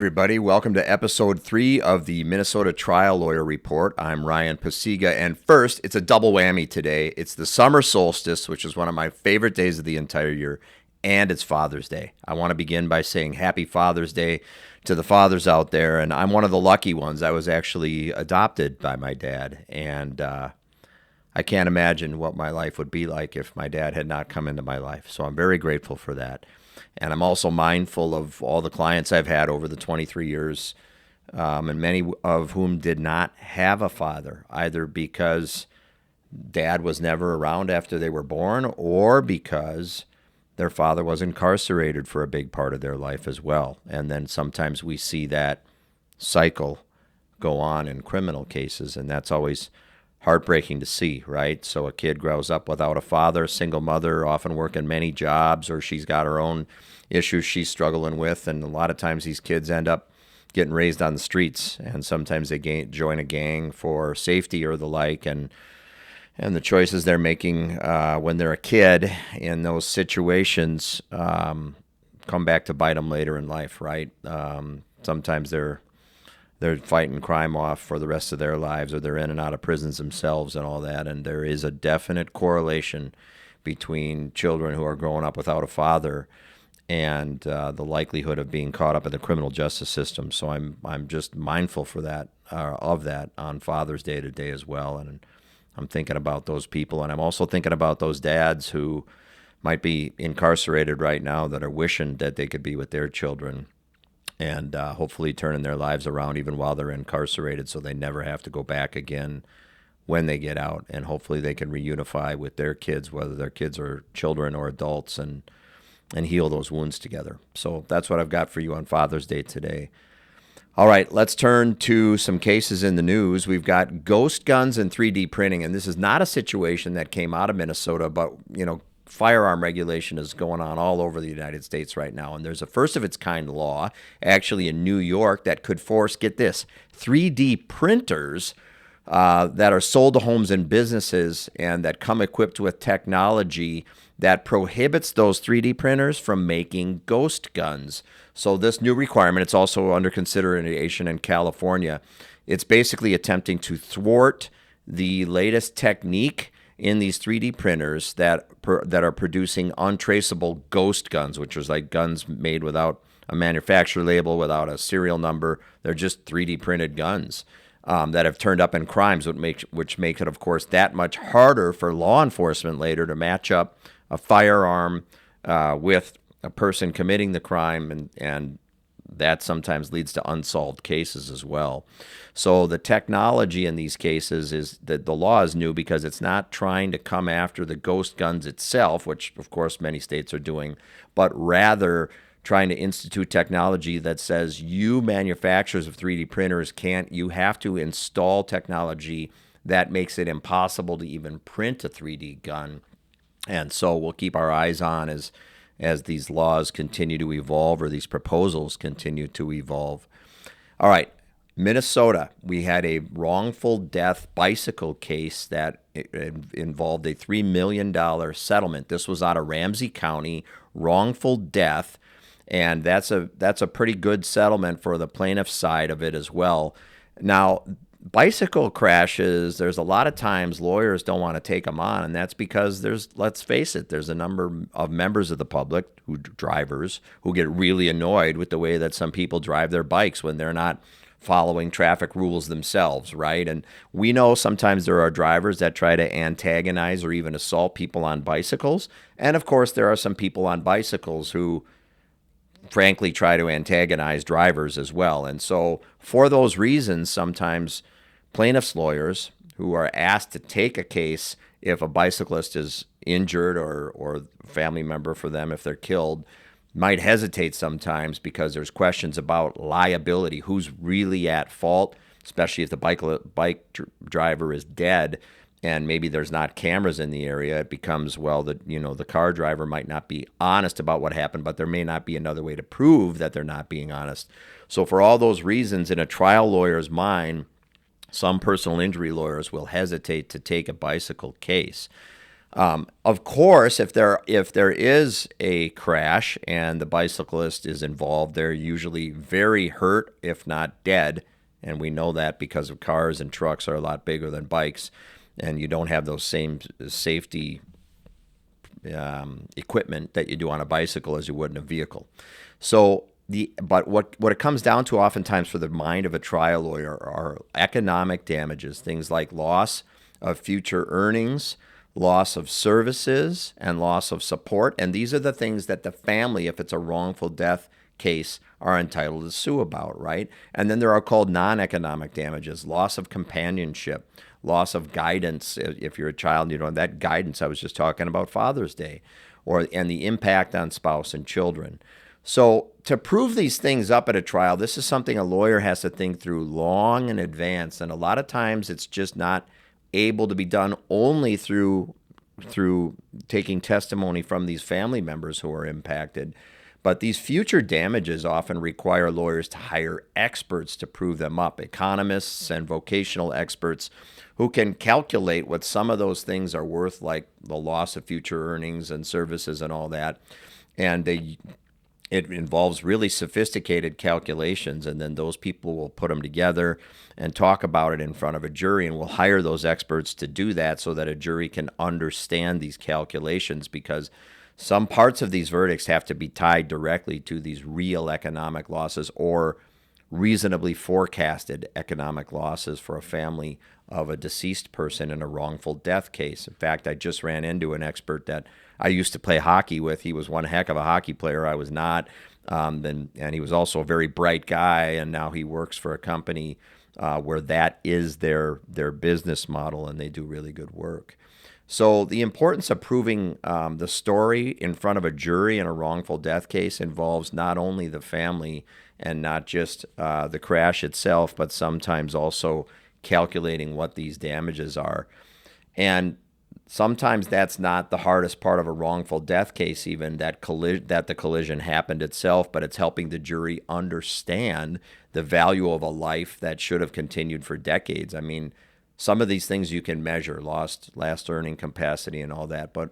Everybody, welcome to episode 3 of the Minnesota Trial Lawyer Report. I'm Ryan Pacyga, and first, it's a double whammy today. It's the summer solstice, which is one of my favorite days of the entire year, and it's Father's Day. I want to begin by saying Happy Father's Day to the fathers out there, and I'm one of the lucky ones. I was actually adopted by my dad, and I can't imagine what my life would be like if my dad had not come into my life. So I'm very grateful for that. And I'm also mindful of all the clients I've had over the 23 years, and many of whom did not have a father, either because dad was never around after they were born or because their father was incarcerated for a big part of their life as well. And then sometimes we see that cycle go on in criminal cases, and that's always heartbreaking to see, right? So a kid grows up without a father, single mother, often working many jobs, or she's got her own issues she's struggling with. And a lot of times these kids end up getting raised on the streets, and sometimes they join a gang for safety or the like. And the choices they're making when they're a kid in those situations come back to bite them later in life, right? Sometimes they're fighting crime off for the rest of their lives, or they're in and out of prisons themselves and all that. And there is a definite correlation between children who are growing up without a father and the likelihood of being caught up in the criminal justice system. So I'm just mindful for that of that on Father's Day today as well. And I'm thinking about those people, and I'm also thinking about those dads who might be incarcerated right now that are wishing that they could be with their children, and hopefully turning their lives around even while they're incarcerated so they never have to go back again when they get out. And hopefully they can reunify with their kids, whether their kids are children or adults, and heal those wounds together. So that's what I've got for you on Father's Day today. All right, let's turn to some cases in the news. We've got ghost guns and 3D printing, and this is not a situation that came out of Minnesota, but, firearm regulation is going on all over the United States right now. And there's a first of its kind law actually in New York that could force, get this, 3D printers that are sold to homes and businesses and that come equipped with technology that prohibits those 3D printers from making ghost guns. So this new requirement, it's also under consideration in California. It's basically attempting to thwart the latest technique in these 3D printers that are producing untraceable ghost guns, which is like guns made without a manufacturer label, without a serial number. They're just 3D printed guns that have turned up in crimes, which makes it, of course, that much harder for law enforcement later to match up a firearm with a person committing the crime, and that sometimes leads to unsolved cases as well. So the technology in these cases is that the law is new because it's not trying to come after the ghost guns itself, which of course many states are doing, but rather trying to institute technology that says you manufacturers of 3D printers you have to install technology that makes it impossible to even print a 3D gun. And so we'll keep our eyes on as these laws continue to evolve, or these proposals continue to evolve. All right, Minnesota, we had a wrongful death bicycle case that involved a $3 million settlement. This was out of Ramsey County, wrongful death, and that's a pretty good settlement for the plaintiff's side of it as well. Now, bicycle crashes, there's a lot of times lawyers don't want to take them on, and that's because let's face it, there's a number of members of the public, drivers, who get really annoyed with the way that some people drive their bikes when they're not following traffic rules themselves, right? And we know sometimes there are drivers that try to antagonize or even assault people on bicycles, and of course there are some people on bicycles who frankly try to antagonize drivers as well. And so for those reasons, sometimes plaintiffs' lawyers who are asked to take a case if a bicyclist is injured or family member for them if they're killed might hesitate sometimes because there's questions about liability, who's really at fault, especially if the bike driver is dead and maybe there's not cameras in the area. It becomes, well, the car driver might not be honest about what happened, but there may not be another way to prove that they're not being honest. So for all those reasons, in a trial lawyer's mind, some personal injury lawyers will hesitate to take a bicycle case. Of course, if there is a crash and the bicyclist is involved, they're usually very hurt, if not dead, and we know that because of cars and trucks are a lot bigger than bikes, and you don't have those same safety equipment that you do on a bicycle as you would in a vehicle. So but what it comes down to oftentimes for the mind of a trial lawyer are economic damages, things like loss of future earnings, loss of services, and loss of support. And these are the things that the family, if it's a wrongful death case, are entitled to sue about, right? And then there are called non-economic damages, loss of companionship, loss of guidance. If you're a child, that guidance I was just talking about Father's Day, and the impact on spouse and children. So to prove these things up at a trial, this is something a lawyer has to think through long in advance. And a lot of times it's just not able to be done only through taking testimony from these family members who are impacted. But these future damages often require lawyers to hire experts to prove them up, economists and vocational experts who can calculate what some of those things are worth, like the loss of future earnings and services and all that. And it involves really sophisticated calculations, and then those people will put them together and talk about it in front of a jury, and we'll hire those experts to do that so that a jury can understand these calculations, because some parts of these verdicts have to be tied directly to these real economic losses or reasonably forecasted economic losses for a family of a deceased person in a wrongful death case. In fact, I just ran into an expert that I used to play hockey with. He was one heck of a hockey player. I was not. And he was also a very bright guy, and now he works for a company where that is their business model, and they do really good work. So the importance of proving the story in front of a jury in a wrongful death case involves not only the family and not just the crash itself, but sometimes also calculating what these damages are. And sometimes that's not the hardest part of a wrongful death case, even that the collision happened itself, but it's helping the jury understand the value of a life that should have continued for decades. I mean, some of these things you can measure, last earning capacity and all that, but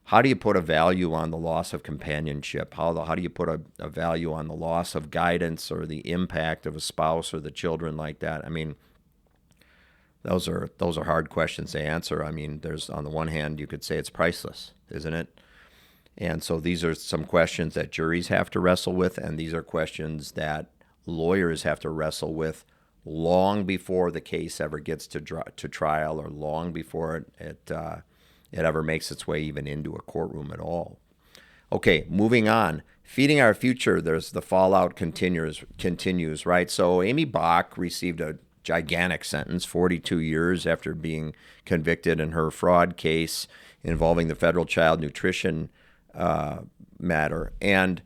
how do you put a value on the loss of companionship? How do you put a value on the loss of guidance or the impact of a spouse or the children like that? I mean, those are hard questions to answer. I mean, there's, on the one hand, you could say it's priceless, isn't it? And so these are some questions that juries have to wrestle with, and these are questions that lawyers have to wrestle with long before the case ever gets to trial, or long before it ever makes its way even into a courtroom at all. Okay, moving on. Feeding our future, there's the fallout continues, right? So Aimee Bock received a gigantic sentence, 42 years after being convicted in her fraud case involving the federal child nutrition matter. And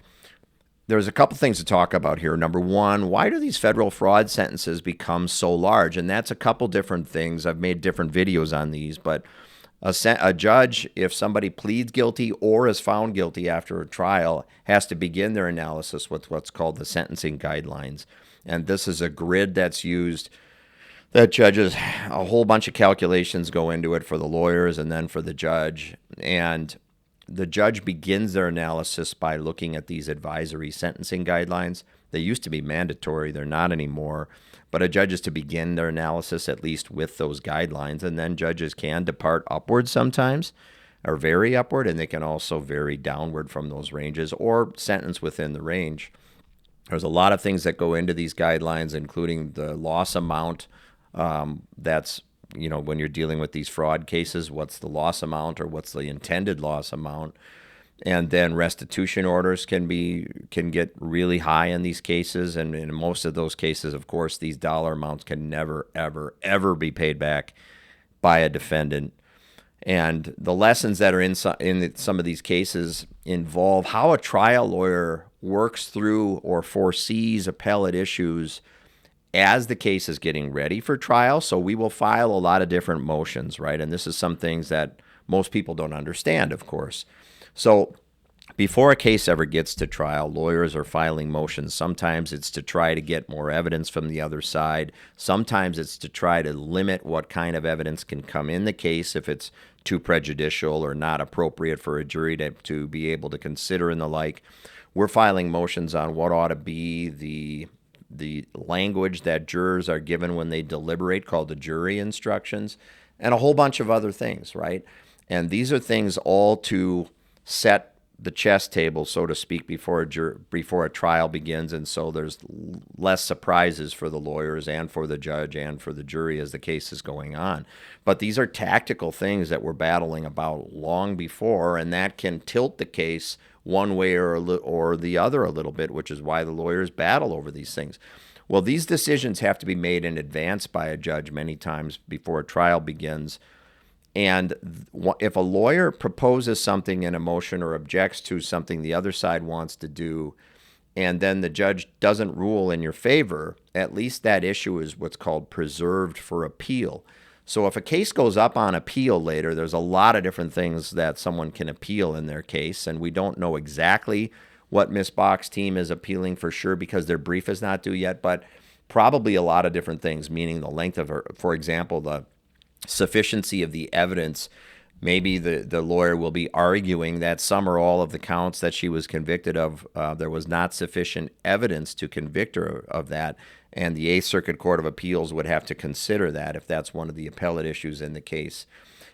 there's a couple things to talk about here. Number one, why do these federal fraud sentences become so large? And that's a couple different things. I've made different videos on these, but a judge, if somebody pleads guilty or is found guilty after a trial, has to begin their analysis with what's called the sentencing guidelines. And this is a grid that's used that judges, a whole bunch of calculations go into it for the lawyers and then for the judge. And the judge begins their analysis by looking at these advisory sentencing guidelines. They used to be mandatory. They're not anymore. But a judge is to begin their analysis at least with those guidelines. And then judges can depart upward sometimes, or vary upward, and they can also vary downward from those ranges or sentence within the range. There's a lot of things that go into these guidelines, including the loss amount. That's, when you're dealing with these fraud cases, what's the loss amount or what's the intended loss amount? And then restitution orders can get really high in these cases. And in most of those cases, of course, these dollar amounts can never, ever, ever be paid back by a defendant. And the lessons that are in some of these cases involve how a trial lawyer works through or foresees appellate issues as the case is getting ready for trial. So we will file a lot of different motions, right? And this is some things that most people don't understand, of course. So Before a case ever gets to trial, lawyers are filing motions. Sometimes it's to try to get more evidence from the other side. Sometimes it's to try to limit what kind of evidence can come in the case if it's too prejudicial or not appropriate for a jury to be able to consider and the like. We're filing motions on what ought to be the language that jurors are given when they deliberate, called the jury instructions, and a whole bunch of other things, right? And these are things all to set the chess table, so to speak, before a trial begins, and so there's less surprises for the lawyers and for the judge and for the jury as the case is going on. But these are tactical things that we're battling about long before, and that can tilt the case one way or the other a little bit, which is why the lawyers battle over these things. Well, these decisions have to be made in advance by a judge many times before a trial begins. And if a lawyer proposes something in a motion or objects to something the other side wants to do, and then the judge doesn't rule in your favor, at least that issue is what's called preserved for appeal. So if a case goes up on appeal later, there's a lot of different things that someone can appeal in their case, and we don't know exactly what Ms. Bock's team is appealing for sure because their brief is not due yet, but probably a lot of different things, meaning the length of her, for example, the sufficiency of the evidence. Maybe the lawyer will be arguing that some or all of the counts that she was convicted of, there was not sufficient evidence to convict her of that, and the Eighth Circuit Court of Appeals would have to consider that if that's one of the appellate issues in the case.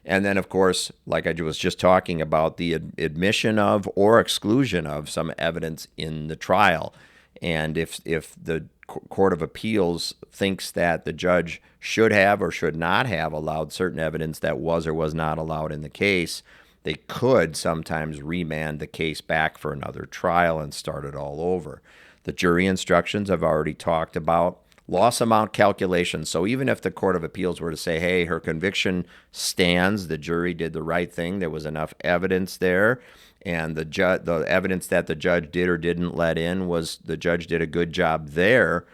And then, of course, like I was just talking about, the admission of or exclusion of some evidence in the trial. And if the Court of Appeals thinks that the judge should have or should not have allowed certain evidence that was or was not allowed in the case, they could sometimes remand the case back for another trial and start it all over. The jury instructions I've already talked about. Loss amount calculation. So even if the Court of Appeals were to say, hey, her conviction stands, the jury did the right thing, there was enough evidence there, and the evidence that the judge did or didn't let in was the judge did a good job there,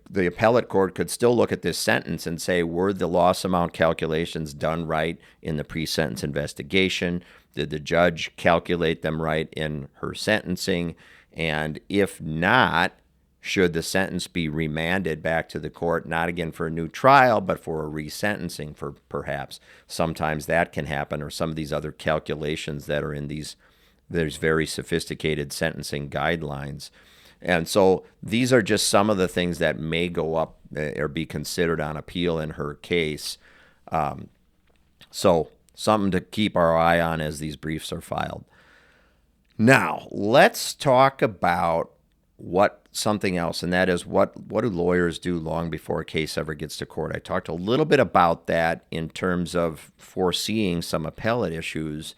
the appellate court could still look at this sentence and say, were the loss amount calculations done right in the pre-sentence investigation? Did the judge calculate them right in her sentencing? And if not, should the sentence be remanded back to the court, not again for a new trial, but for a resentencing for perhaps? Sometimes that can happen, or some of these other calculations that are in there's very sophisticated sentencing guidelines. And so these are just some of the things that may go up or be considered on appeal in her case. So something to keep our eye on as these briefs are filed. Now, let's talk about something else, and that is what do lawyers do long before a case ever gets to court? I talked a little bit about that in terms of foreseeing some appellate issues,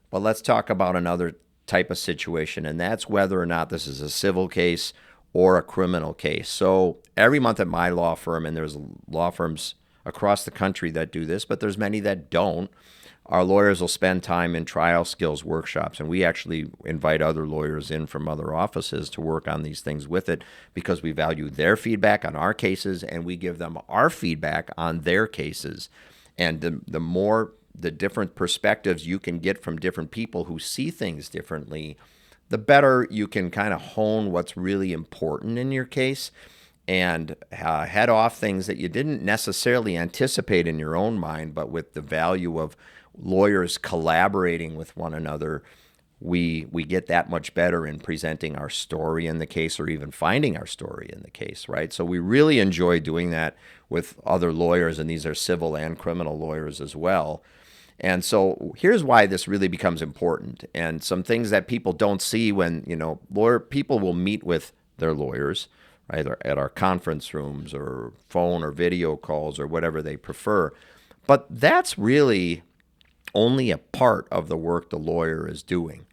but let's talk about another type of situation, and that's whether or not this is a civil case or a criminal case. So every month at my law firm, and there's law firms across the country that do this, but there's many that don't, our lawyers will spend time in trial skills workshops, and we actually invite other lawyers in from other offices to work on these things with it because we value their feedback on our cases, and we give them our feedback on their cases. And the different perspectives you can get from different people who see things differently, the better you can kind of hone what's really important in your case and head off things that you didn't necessarily anticipate in your own mind, but with the value of lawyers collaborating with one another, we get that much better in presenting our story in the case or even finding our story in the case, right? So we really enjoy doing that with other lawyers, and these are civil and criminal lawyers as well. And so here's why this really becomes important, and some things that people don't see when, people will meet with their lawyers, right, at our conference rooms or phone or video calls or whatever they prefer. But that's really only a part of the work the lawyer is doing.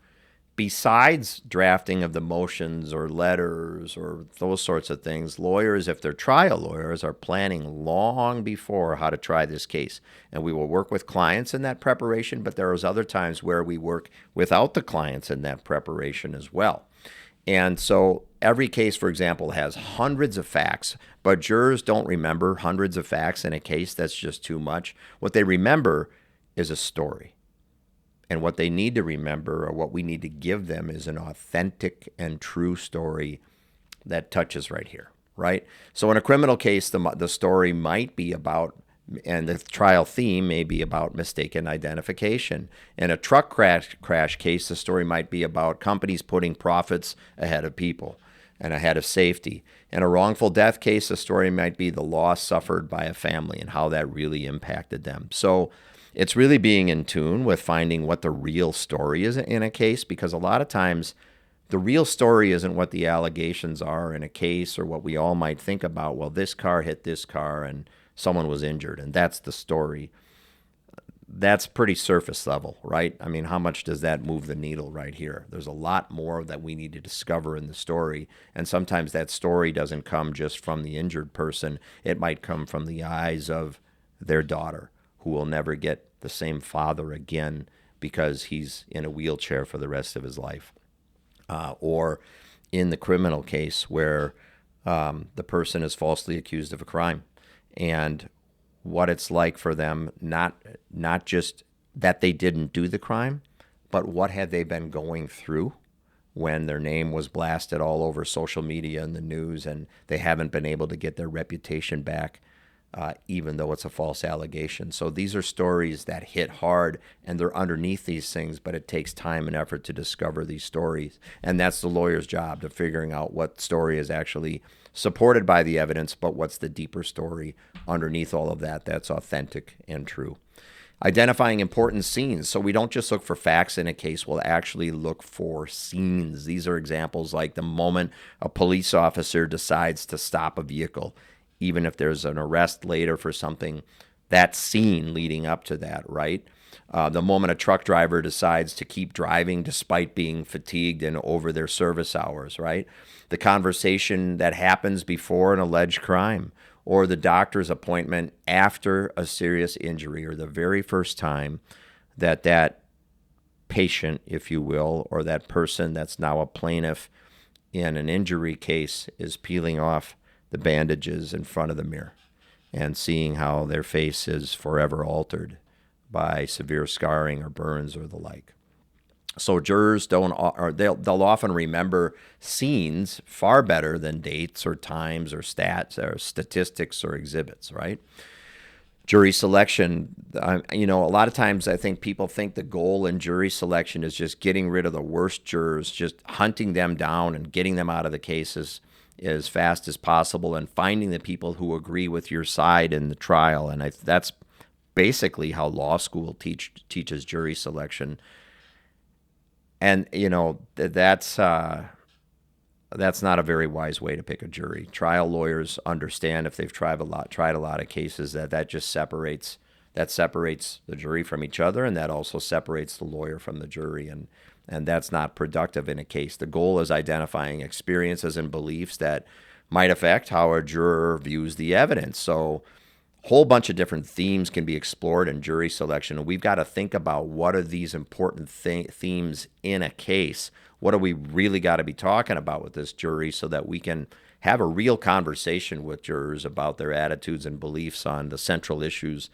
Besides drafting of the motions or letters or those sorts of things, lawyers, if they're trial lawyers, are planning long before how to try this case. And we will work with clients in that preparation, but there is other times where we work without the clients in that preparation as well. And so every case, for example, has hundreds of facts, but jurors don't remember hundreds of facts in a case. That's just too much. What they remember is a story. And what they need to remember, or what we need to give them, is an authentic and true story that touches right here, right? So in a criminal case, the story might be about, and the trial theme may be about, mistaken identification. In a truck crash case, the story might be about companies putting profits ahead of people and ahead of safety. In a wrongful death case, the story might be the loss suffered by a family and how that really impacted them. So it's really being in tune with finding what the real story is in a case, because a lot of times the real story isn't what the allegations are in a case, or what we all might think about. Well, this car hit this car and someone was injured, and that's the story. That's pretty surface level, right? I mean, how much does that move the needle right here? There's a lot more that we need to discover in the story, and sometimes that story doesn't come just from the injured person. It might come from the eyes of their daughter, who will never get the same father again because he's in a wheelchair for the rest of his life. Or in the criminal case where the person is falsely accused of a crime, and what it's like for them, not just that they didn't do the crime, but what had they been going through when their name was blasted all over social media and the news, and they haven't been able to get their reputation back, even though it's a false allegation. So these are stories that hit hard, and they're underneath these things, but it takes time and effort to discover these stories. And that's the lawyer's job, to figuring out what story is actually supported by the evidence, but what's the deeper story underneath all of that that's authentic and true. Identifying important scenes. So we don't just look for facts in a case, we'll actually look for scenes. These are examples like the moment a police officer decides to stop a vehicle, even if there's an arrest later for something, that scene leading up to that, right? The moment a truck driver decides to keep driving despite being fatigued and over their service hours, right? The conversation that happens before an alleged crime, or the doctor's appointment after a serious injury, or the very first time that patient, if you will, or that person that's now a plaintiff in an injury case is peeling off the bandages in front of the mirror and seeing how their face is forever altered by severe scarring or burns or the like. So jurors they'll often remember scenes far better than dates or times or stats or statistics or exhibits, right? Jury selection, a lot of times I think people think the goal in jury selection is just getting rid of the worst jurors, just hunting them down and getting them out of the cases as fast as possible, and finding the people who agree with your side in the trial. And that's basically how law school teaches jury selection. And that's not a very wise way to pick a jury. Trial lawyers understand, if they've tried a lot of cases, that just separates the jury from each other, and that also separates the lawyer from the jury, and that's not productive in a case. The goal is identifying experiences and beliefs that might affect how a juror views the evidence. So a whole bunch of different themes can be explored in jury selection, and we've got to think about what are these important themes in a case. What do we really got to be talking about with this jury, so that we can have a real conversation with jurors about their attitudes and beliefs on the central issues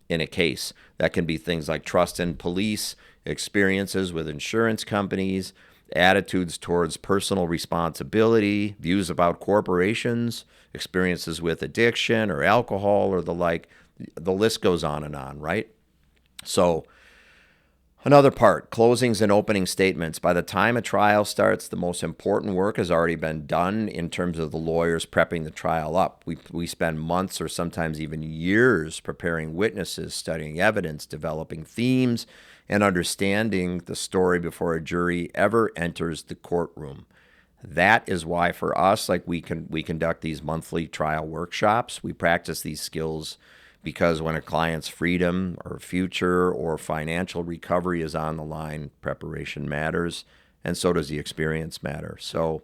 in a case. That can be things like trust in police, experiences with insurance companies, attitudes towards personal responsibility, views about corporations, experiences with addiction or alcohol or the like. The list goes on, right? So another part, closings and opening statements. By the time a trial starts, the most important work has already been done in terms of the lawyers prepping the trial up. We spend months or sometimes even years preparing witnesses, studying evidence, developing themes, and understanding the story before a jury ever enters the courtroom. That is why for us, we conduct these monthly trial workshops. We practice these skills because when a client's freedom or future or financial recovery is on the line, preparation matters, and so does the experience matter. So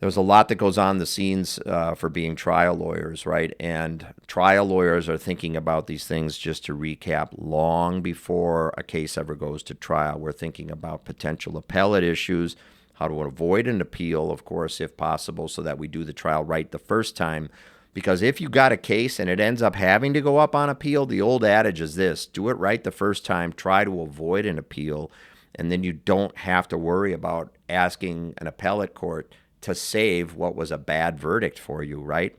there's a lot that goes on the scenes for being trial lawyers, right? And trial lawyers are thinking about these things, just to recap, long before a case ever goes to trial. We're thinking about potential appellate issues, how to avoid an appeal, of course, if possible, so that we do the trial right the first time. Because if you got a case and it ends up having to go up on appeal, the old adage is this: do it right the first time, try to avoid an appeal, and then you don't have to worry about asking an appellate court to save what was a bad verdict for you, right?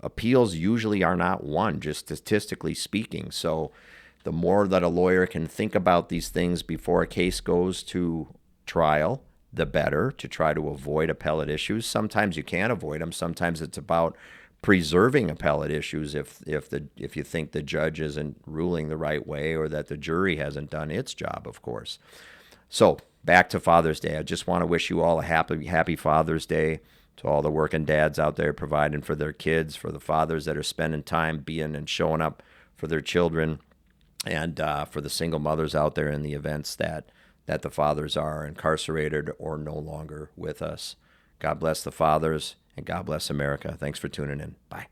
Appeals usually are not won, just statistically speaking. So the more that a lawyer can think about these things before a case goes to trial, the better, to try to avoid appellate issues. Sometimes you can't avoid them. Sometimes it's about preserving appellate issues if you think the judge isn't ruling the right way or that the jury hasn't done its job, of course. So back to Father's Day. I just want to wish you all a happy Father's Day, to all the working dads out there providing for their kids, for the fathers that are spending time being and showing up for their children, and for the single mothers out there in the events that the fathers are incarcerated or no longer with us. God bless the fathers, and God bless America. Thanks for tuning in. Bye.